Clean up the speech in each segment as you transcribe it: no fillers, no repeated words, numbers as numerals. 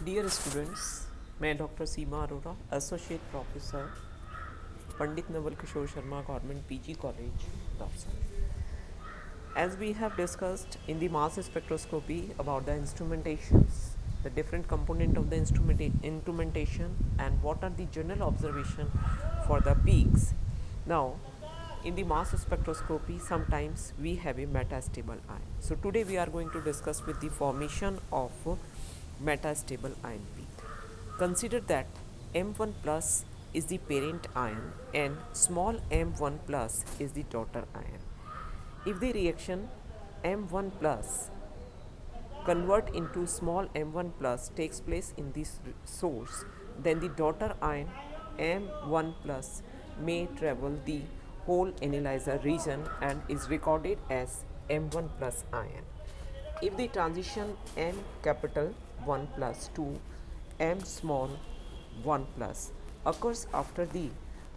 Dear students, मैं doctor Seema Arora, associate professor, Pandit Naval Kishore Sharma government PG college, Dausa. As we have discussed in the mass spectroscopy about the instrumentations, the different component of the instrumentation, and what are the general observation for the peaks. Now, in the mass spectroscopy, sometimes we have a metastable ion. So today we are going to discuss with the formation of metastable ion peak. Consider that M1 plus is the parent ion and small m1 plus is the daughter ion. If the reaction M1 plus convert into small m1 plus takes place in this source, then the daughter ion M1 plus may travel the whole analyzer region and is recorded as M1 plus ion. If the transition M capital 1 plus to M small 1 plus occurs after the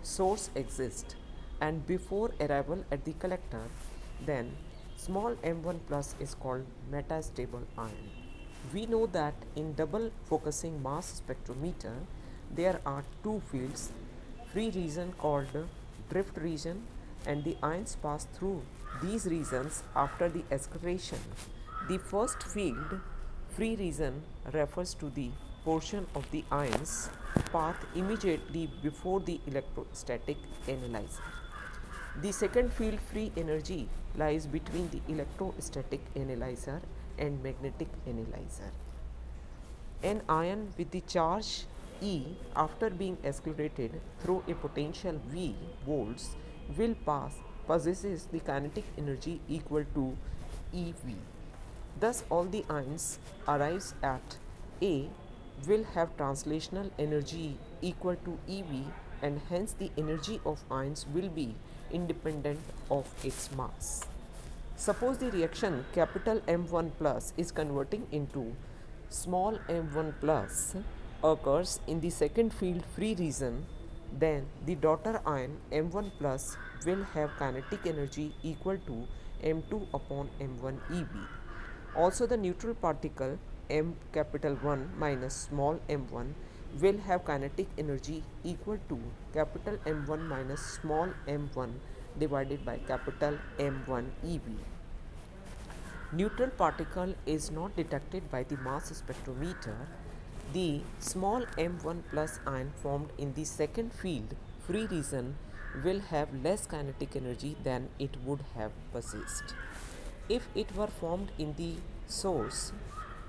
source exists and before arrival at the collector, then small m1 plus is called metastable ion. We know that in double focusing mass spectrometer, there are two fields, free region called drift region, and the ions pass through these regions after the acceleration. The first field, free region, refers to the portion of the ions path immediately before the electrostatic analyzer. The second field, free energy, lies between the electrostatic analyzer and magnetic analyzer. An ion with the charge E after being accelerated through a potential V volts will possesses the kinetic energy equal to EV. Thus all the ions arrives at A will have translational energy equal to EV, and hence the energy of ions will be independent of its mass. Suppose the reaction capital M1 plus is converting into small m1 plus occurs in the second field free region, then the daughter ion m1 plus will have kinetic energy equal to m2 upon m1 EB. Also the neutral particle m capital 1 minus small m1 will have kinetic energy equal to capital M1 minus small m1 divided by capital M1 EB. Neutral particle is not detected by the mass spectrometer. The small m1 plus ion formed in the second field free region will have less kinetic energy than it would have possessed if it were formed in the source.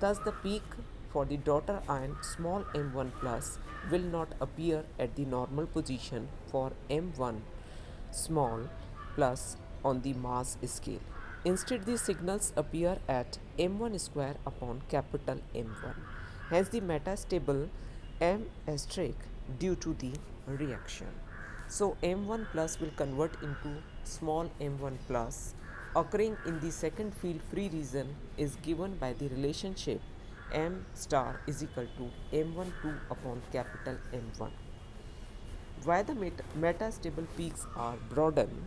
Thus the peak for the daughter ion small m1 plus will not appear at the normal position for m1 small plus on the mass scale. Instead, these signals appear at m1 square upon capital M1. Hence, the metastable M asterisk due to the reaction. So, m1 plus will convert into small m1 plus occurring in the second field free region is given by the relationship m star is equal to m12 upon capital M1. Why the metastable peaks are broadened?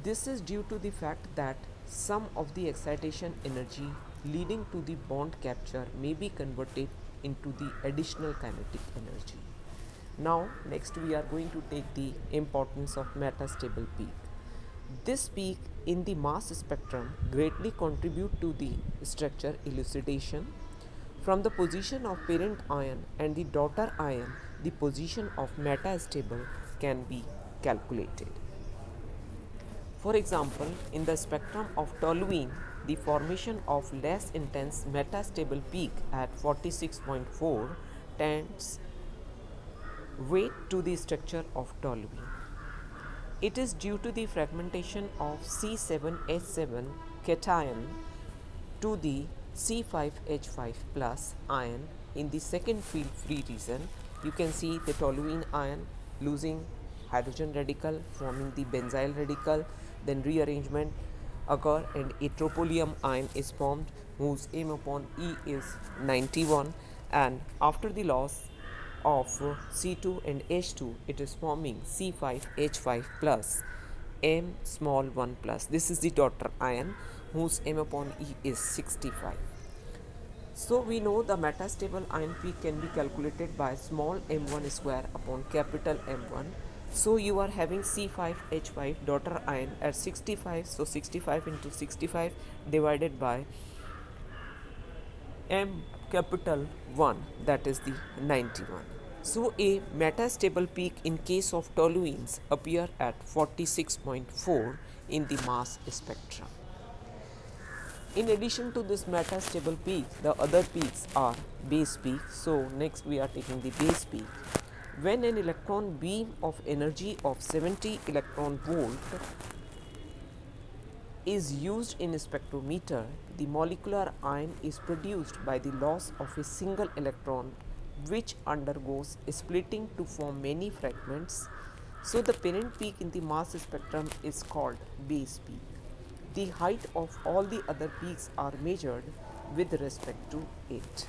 This is due to the fact that some of the excitation energy leading to the bond capture may be converted into the additional kinetic energy. Now, next we are going to take the importance of metastable peak. This peak in the mass spectrum greatly contribute to the structure elucidation. From the position of parent ion and the daughter ion, the position of metastable can be calculated. For example, in the spectrum of toluene, the formation of less intense metastable peak at 46.4 tends weight to the structure of toluene. It is due to the fragmentation of C7H7 cation to the C5H5 plus ion in the second field free region. You can see the toluene ion losing hydrogen radical, forming the benzyl radical, then rearrangement occur and a tropylium ion is formed whose m upon E is 91, and after the loss of C2 and H2 it is forming C5H5 plus M small 1 plus. This is the daughter ion whose m upon E is 65. So we know the metastable ion peak can be calculated by small m1 square upon capital M1. So you are having C5H5 daughter ion at 65, so 65 into 65 divided by M capital 1, that is the 91. So a metastable peak in case of toluenes appear at 46.4 in the mass spectrum. In addition to this metastable peak, the other peaks are base peak. So next we are taking the base peak. When an electron beam of energy of 70 electron volt is used in a spectrometer, the molecular ion is produced by the loss of a single electron which undergoes splitting to form many fragments. So the parent peak in the mass spectrum is called base peak. The height of all the other peaks are measured with respect to it.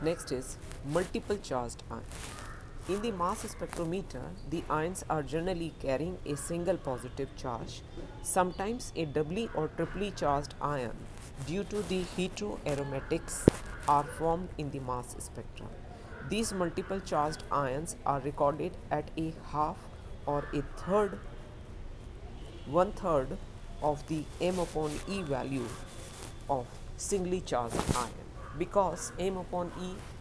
Next is multiple charged ion. In the mass spectrometer, the ions are generally carrying a single positive charge, sometimes a doubly or triply charged ion due to the heteroaromatics are formed in the mass spectrum. These multiple charged ions are recorded at a half or a third, one third of the m upon E value of singly charged ion. Because m upon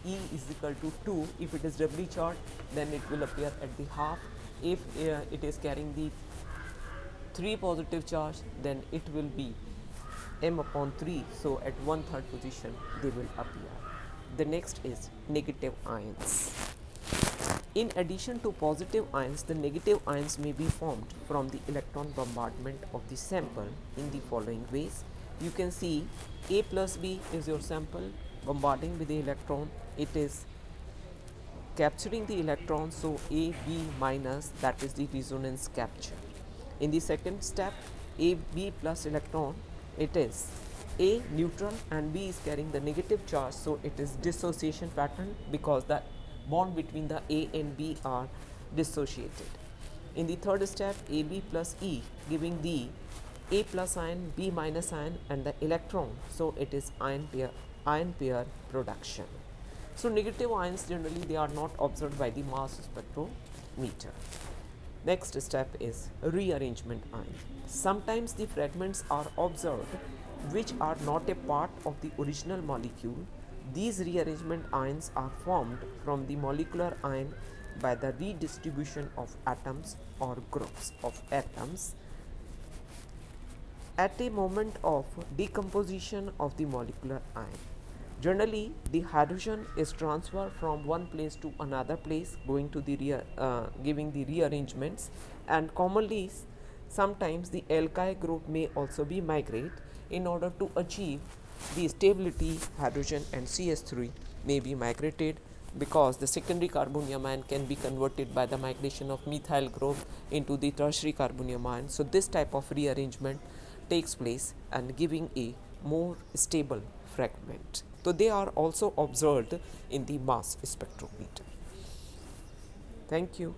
E is equal to 2, if it is doubly charged, then it will appear at the half. If it is carrying the 3 positive charge, then it will be m upon 3, so at one third position they will appear. The next is negative ions. In addition to positive ions, the negative ions may be formed from the electron bombardment of the sample in the following ways. You can see A plus B is your sample bombarding with the electron. It is capturing the electron, so A, B minus, that is the resonance capture. In the second step, A, B plus electron, it is A neutral and B is carrying the negative charge, so it is dissociation pattern because the bond between the A and B are dissociated. In the third step, AB plus E giving the A plus ion, B minus ion and the electron, so it is ion pair production. So negative ions generally they are not observed by the mass spectrometer. Next step is rearrangement ion. Sometimes the fragments are observed which are not a part of the original molecule. These rearrangement ions are formed from the molecular ion by the redistribution of atoms or groups of atoms at a moment of decomposition of the molecular ion. Generally, the hydrogen is transferred from one place to another place, going to the giving the rearrangements, and commonly sometimes the alkyl group may also be migrate in order to achieve the stability. Hydrogen and CH3 may be migrated because the secondary carbonium ion can be converted by the migration of methyl group into the tertiary carbonium ion. So this type of rearrangement takes place and giving a more stable fragment. So they are also observed in the mass spectrometer. Thank you.